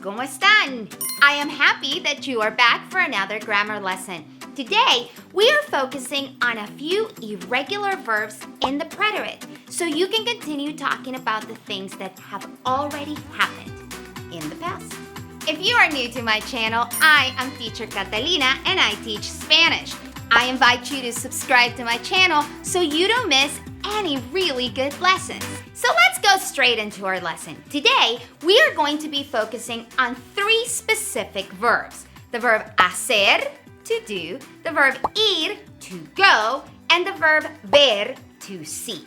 ¿Cómo están? I am happy that you are back for another grammar lesson. Today, we are focusing on a few irregular verbs in the preterite, so you can continue talking about the things that have already happened in the past. If you are new to my channel, I am teacher Catalina and I teach Spanish. I invite you to subscribe to my channel so you don't miss any really good lessons. So let's go straight into our lesson. Today, we are going to be focusing on three specific verbs. The verb hacer, to do, the verb ir, to go, and the verb ver, to see.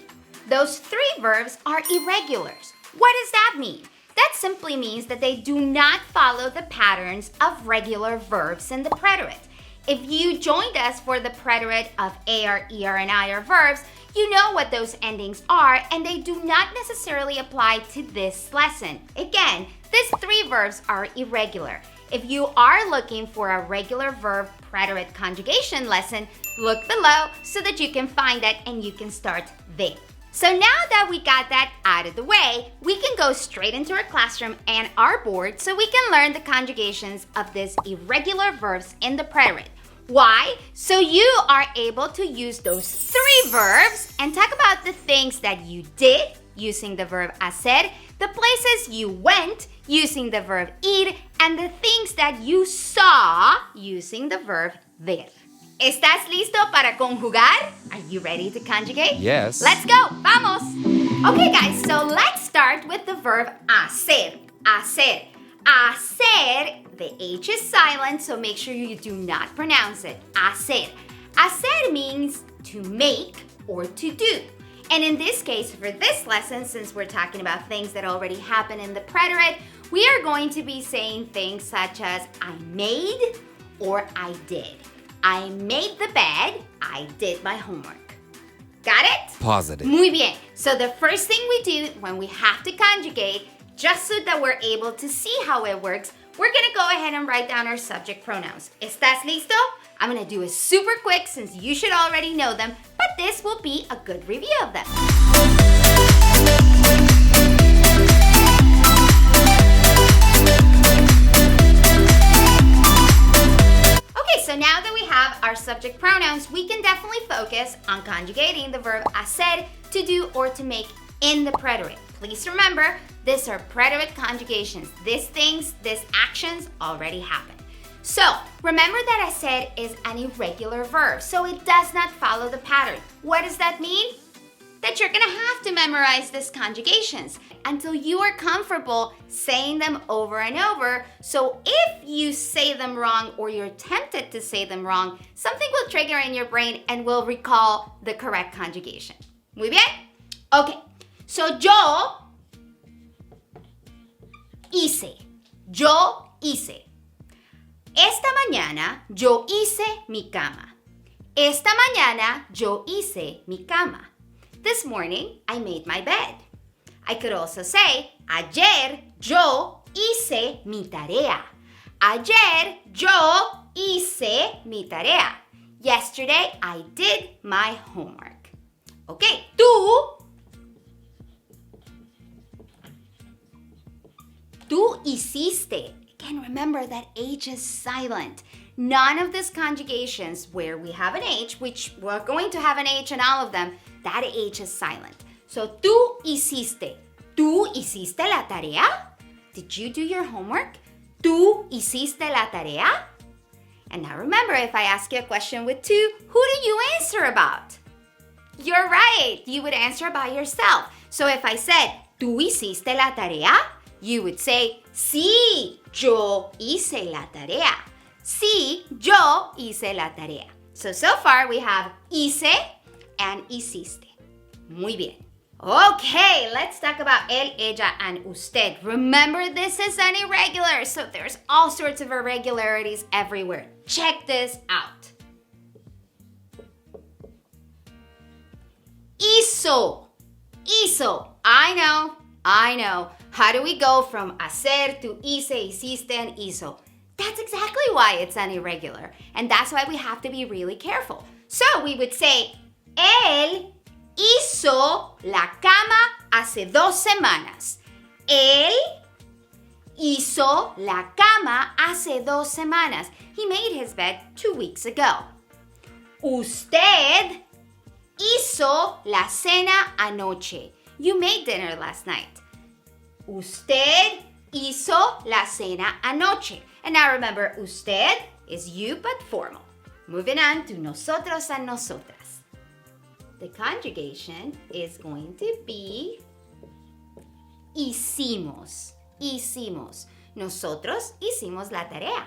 Those three verbs are irregulars. What does that mean? That simply means that they do not follow the patterns of regular verbs in the preterite. If you joined us for the preterite of ayer, and ayer verbs, you know what those endings are, and they do not necessarily apply to this lesson. Again, these three verbs are irregular. If you are looking for a regular verb preterite conjugation lesson, look below so that you can find that and you can start there. So now that we got that out of the way, we can go straight into our classroom and our board so we can learn the conjugations of these irregular verbs in the preterite. Why? So you are able to use those three verbs and talk about the things that you did using the verb hacer, the places you went using the verb ir, and the things that you saw using the verb ver. ¿Estás listo para conjugar? Are you ready to conjugate? Yes. Let's go. Vamos. Okay, guys, so let's start with the verb hacer. Hacer. Hacer, the H is silent, so make sure you do not pronounce it. Hacer. Hacer means to make or to do. And in this case, for this lesson, since we're talking about things that already happened in the preterite, we are going to be saying things such as I made or I did. I made the bed, I did my homework. Got it? Positive. Muy bien. So the first thing we do when we have to conjugate, just so that we're able to see how it works, we're gonna go ahead and write down our subject pronouns. ¿Estás listo? I'm gonna do it super quick since you should already know them, but this will be a good review of them. Okay, so now that we have our subject pronouns, we can definitely focus on conjugating the verb hacer, to do or to make in the preterite. Please remember, these are preterite conjugations. These things, these actions already happened. So, remember that hacer is an irregular verb, so it does not follow the pattern. What does that mean? That you're gonna have to memorize these conjugations until you are comfortable saying them over and over. So if you say them wrong or you're tempted to say them wrong, something will trigger in your brain and will recall the correct conjugation. Muy bien? Okay. So yo hice. Yo hice. Esta mañana yo hice mi cama. Esta mañana yo hice mi cama. This morning I made my bed. I could also say ayer yo hice mi tarea. Ayer yo hice mi tarea. Yesterday I did my homework. Okay, Tú hiciste. Again, remember that H is silent. None of these conjugations where we have an H, which we're going to have an H in all of them, that H is silent. So, tú hiciste. ¿Tú hiciste la tarea? Did you do your homework? ¿Tú hiciste la tarea? And now remember, if I ask you a question with tú, who do you answer about? You're right. You would answer about yourself. So if I said, ¿tú hiciste la tarea? You would say, sí, yo hice la tarea. Sí, yo hice la tarea. So far we have hice and hiciste. Muy bien. Okay, let's talk about él, ella, and usted. Remember, this is an irregular, so there's all sorts of irregularities everywhere. Check this out. Hizo. Hizo. I know. How do we go from hacer to hice, hiciste, and hizo? That's exactly why it's an irregular. And that's why we have to be really careful. So we would say, él hizo la cama hace 2 semanas. Él hizo la cama hace 2 semanas. He made his bed 2 weeks ago. Usted hizo la cena anoche. You made dinner last night. Usted hizo la cena anoche. And now remember, usted is you but formal. Moving on to nosotros and nosotras. The conjugation is going to be hicimos. Hicimos. Nosotros hicimos la tarea.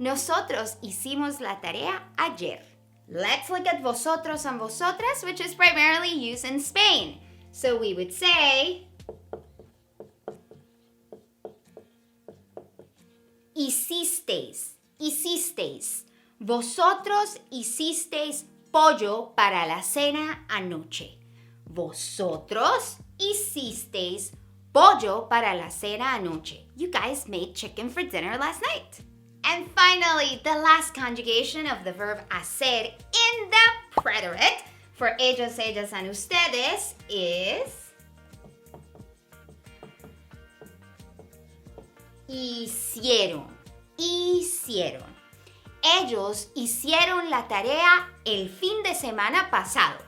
Nosotros hicimos la tarea ayer. Let's look at vosotros and vosotras, which is primarily used in Spain. So we would say hicisteis, hicisteis. Vosotros hicisteis pollo para la cena anoche. Vosotros hicisteis pollo para la cena anoche. You guys made chicken for dinner last night. And finally, the last conjugation of the verb hacer in the preterite for ellos, ellas, and ustedes is hicieron. Hicieron. Ellos hicieron la tarea el fin de semana pasado.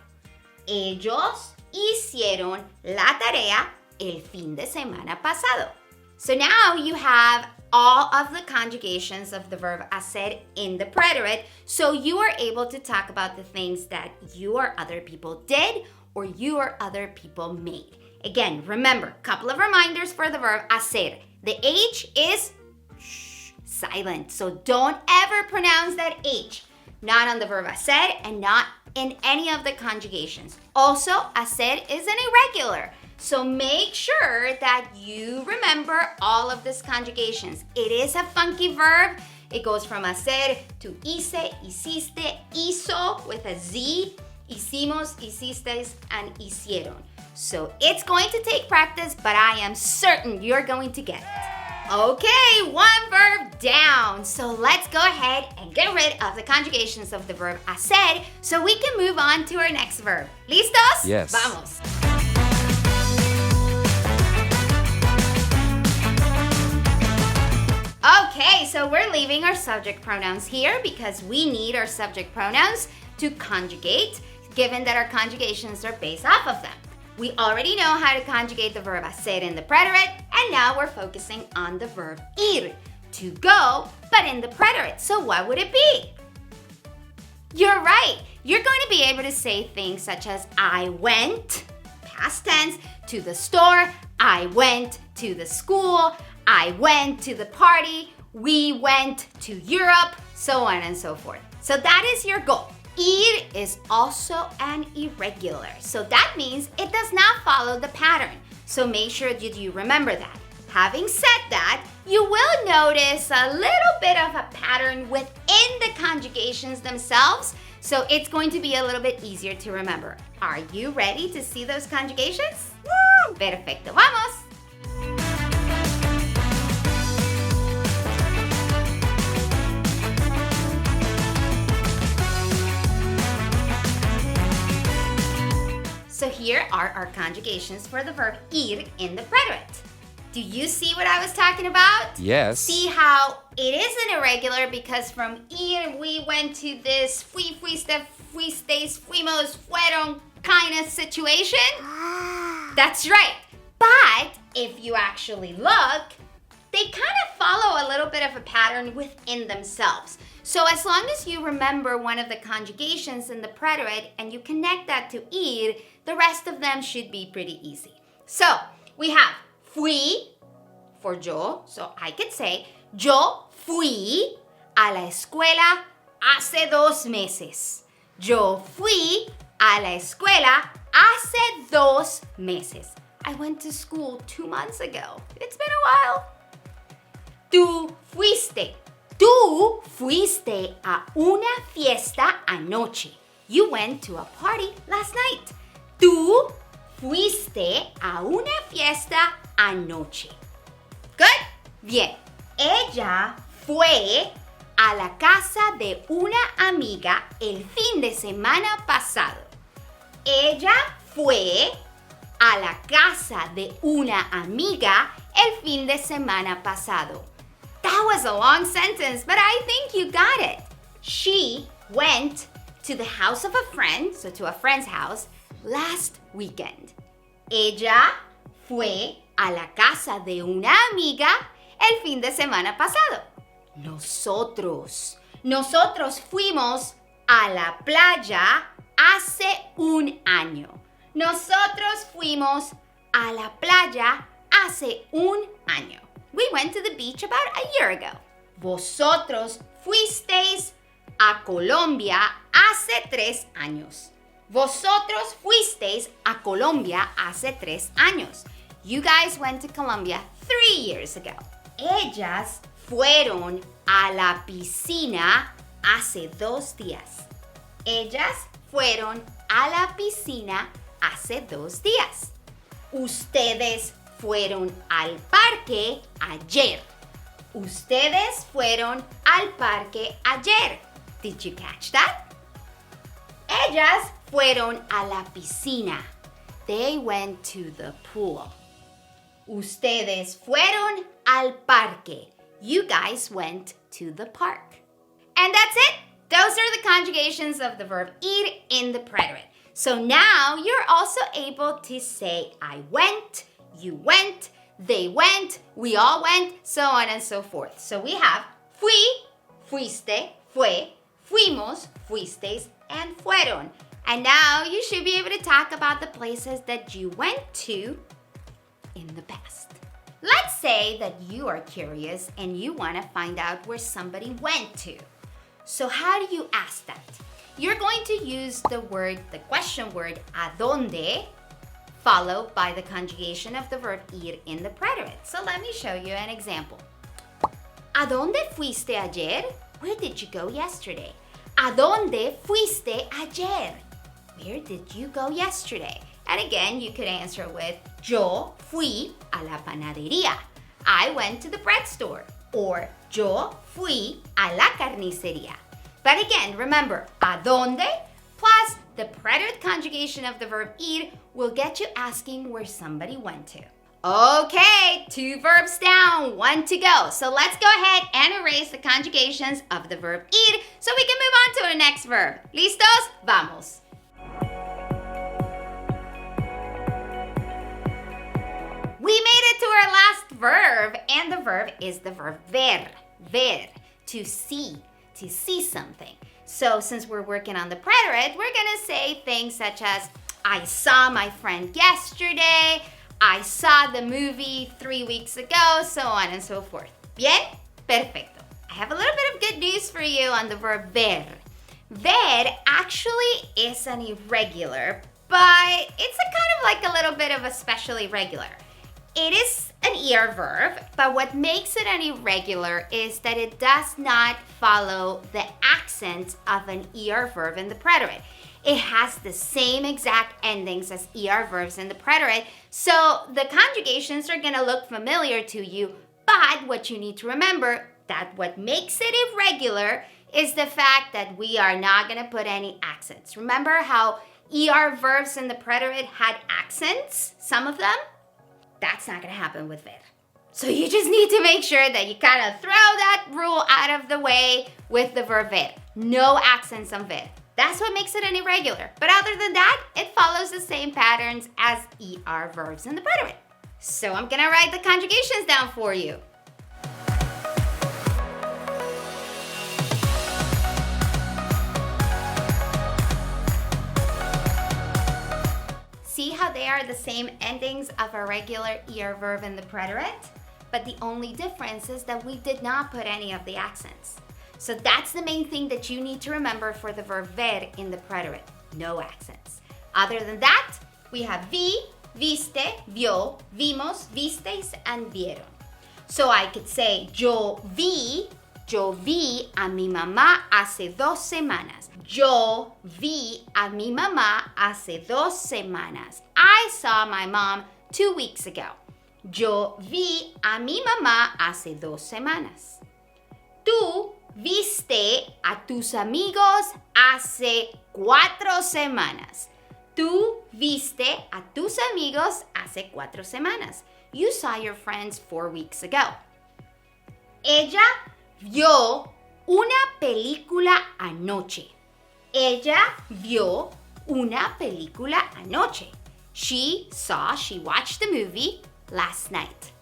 Ellos hicieron la tarea el fin de semana pasado. So now you have all of the conjugations of the verb hacer in the preterite, so you are able to talk about the things that you or other people did or you or other people made. Again, remember, a couple of reminders for the verb hacer. The H is silent, so don't ever pronounce that H. Not on the verb hacer and not in any of the conjugations. Also, hacer is an irregular. So make sure that you remember all of these conjugations. It is a funky verb. It goes from hacer to hice, hiciste, hizo with a Z, hicimos, hicisteis, and hicieron. So it's going to take practice, but I am certain you're going to get it. Okay, one verb down. So let's go ahead and get rid of the conjugations of the verb hacer so we can move on to our next verb. ¿Listos? Yes. Vamos. Okay, so we're leaving our subject pronouns here because we need our subject pronouns to conjugate, given that our conjugations are based off of them. We already know how to conjugate the verb hacer in the preterite, and now we're focusing on the verb ir, to go, but in the preterite. So what would it be? You're right. You're going to be able to say things such as I went, past tense, to the store, I went to the school, I went to the party, we went to Europe, so on and so forth. So that is your goal. Ir is also an irregular, so that means it does not follow the pattern. So make sure that you remember that. Having said that, you will notice a little bit of a pattern within the conjugations themselves, so it's going to be a little bit easier to remember. Are you ready to see those conjugations? Woo! Perfecto, vamos! So here are our conjugations for the verb ir in the preterite. Do you see what I was talking about? Yes. See how it is an irregular because from ir we went to this fuiste, fuisteis, fuimos, fueron kind of situation? That's right. But if you actually look, they kind of follow a little bit of a pattern within themselves. So as long as you remember one of the conjugations in the preterite and you connect that to ir, the rest of them should be pretty easy. So we have fui for yo. So I could say, yo fui a la escuela hace 2 meses. Yo fui a la escuela hace 2 meses. I went to school 2 months ago. It's been a while. Tú fuiste. Tú fuiste a una fiesta anoche. You went to a party last night. Tú fuiste a una fiesta anoche. Good? Bien. Ella fue a la casa de una amiga el fin de semana pasado. Ella fue a la casa de una amiga el fin de semana pasado. That was a long sentence, but I think you got it. She went to the house of a friend, so to a friend's house, last weekend. Ella fue a la casa de una amiga el fin de semana pasado. Nosotros fuimos a la playa hace un año. Nosotros fuimos a la playa hace un año. We went to the beach about a year ago. Vosotros fuisteis a Colombia hace 3 años. Vosotros fuisteis a Colombia hace 3 años. You guys went to Colombia 3 years ago. Ellas fueron a la piscina hace 2 días. Ellas fueron a la piscina hace 2 días. Ustedes fueron al parque ayer. Ustedes fueron al parque ayer. Did you catch that? Ellas fueron a la piscina. They went to the pool. Ustedes fueron al parque. You guys went to the park. And that's it. Those are the conjugations of the verb ir in the preterite. So now you're also able to say I went, you went, they went, we all went, so on and so forth. So we have fui, fuiste, fue, fuimos, fuisteis, and fueron. And now you should be able to talk about the places that you went to in the past. Let's say that you are curious and you want to find out where somebody went to. So how do you ask that? You're going to use the question word a dónde, followed by the conjugation of the verb ir in the preterite. So let me show you an example. ¿A dónde fuiste ayer? Where did you go yesterday? ¿A dónde fuiste ayer? Where did you go yesterday? And again, you could answer with yo fui a la panadería. I went to the bread store. Or yo fui a la carnicería. But again, remember, a dónde plus the preterite conjugation of the verb ir will get you asking where somebody went to. Okay, 2 verbs down, 1 to go. So let's go ahead and erase the conjugations of the verb ir so we can move on to the next verb. ¿Listos? Vamos. We made it to our last verb, and the verb is the verb ver, to see something. So since we're working on the preterite, we're gonna say things such as, I saw my friend yesterday, I saw the movie 3 weeks ago, so on and so forth. Bien? Perfecto. I have a little bit of good news for you on the verb ver. Ver actually is an irregular, but it's a kind of like a little bit of a special irregular. It is an er verb, but what makes it an irregular is that it does not follow the accent of an er verb in the preterite. It has the same exact endings as er verbs in the preterite, so the conjugations are going to look familiar to you, but what you need to remember that what makes it irregular is the fact that we are not going to put any accents. Remember how er verbs in the preterite had accents, some of them? That's not going to happen with ver. So you just need to make sure that you kind of throw that rule out of the way with the verb ver. No accents on ver. That's what makes it an irregular. But other than that, it follows the same patterns as er verbs in the preterite. So I'm going to write the conjugations down for you. See how they are the same endings of a regular er verb in the preterite? But the only difference is that we did not put any of the accents. So that's the main thing that you need to remember for the verb ver in the preterite. No accents. Other than that, we have vi, viste, vio, vimos, visteis, and vieron. So I could say, yo vi a mi mamá hace 2 semanas. Yo vi a mi mamá hace 2 semanas. I saw my mom 2 weeks ago. Yo vi a mi mamá hace 2 semanas. Tú viste a tus amigos hace 4 semanas. Tú viste a tus amigos hace 4 semanas. you saw your friends 4 weeks ago. Ella vio una película anoche. Ella vio una película anoche. She watched the movie last night.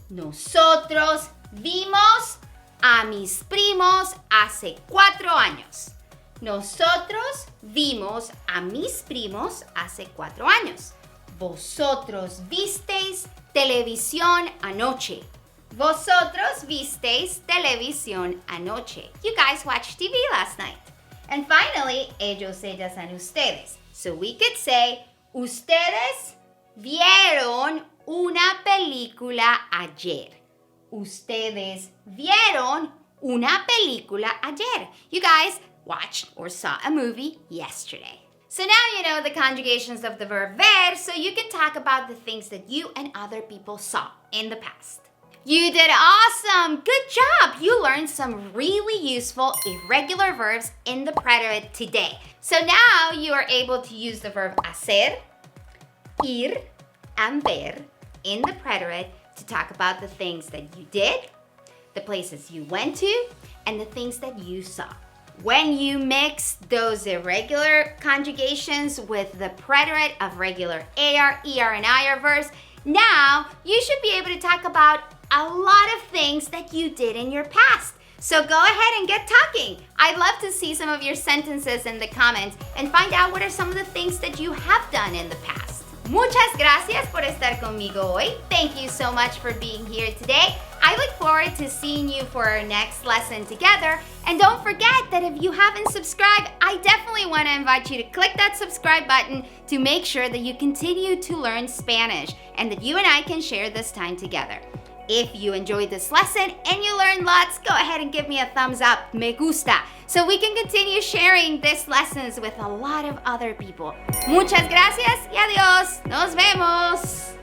Nosotros vimos a mis primos hace 4 años. Nosotros vimos a mis primos hace 4 años. Vosotros visteis televisión anoche. Vosotros visteis televisión anoche. You guys watched TV last night. And finally, ellos, ellas, and ustedes. So we could say, ustedes vieron una película ayer. Ustedes vieron una película ayer. You guys watched or saw a movie yesterday. So now you know the conjugations of the verb ver, so you can talk about the things that you and other people saw in the past. You did awesome! Good job! You learned some really useful irregular verbs in the preterite today. So now you are able to use the verb hacer, ir, and ver in the preterite to talk about the things that you did, the places you went to, and the things that you saw. When you mix those irregular conjugations with the preterite of regular AR, ER, and IR verbs, now you should be able to talk about a lot of things that you did in your past. So go ahead and get talking. I'd love to see some of your sentences in the comments and find out what are some of the things that you have done in the past. Muchas gracias por estar conmigo hoy. Thank you so much for being here today. I look forward to seeing you for our next lesson together. And don't forget that if you haven't subscribed, I definitely want to invite you to click that subscribe button to make sure that you continue to learn Spanish and that you and I can share this time together. If you enjoyed this lesson and you learned lots, go ahead and give me a thumbs up, me gusta, so we can continue sharing these lessons with a lot of other people. Muchas gracias y adiós. Nos vemos.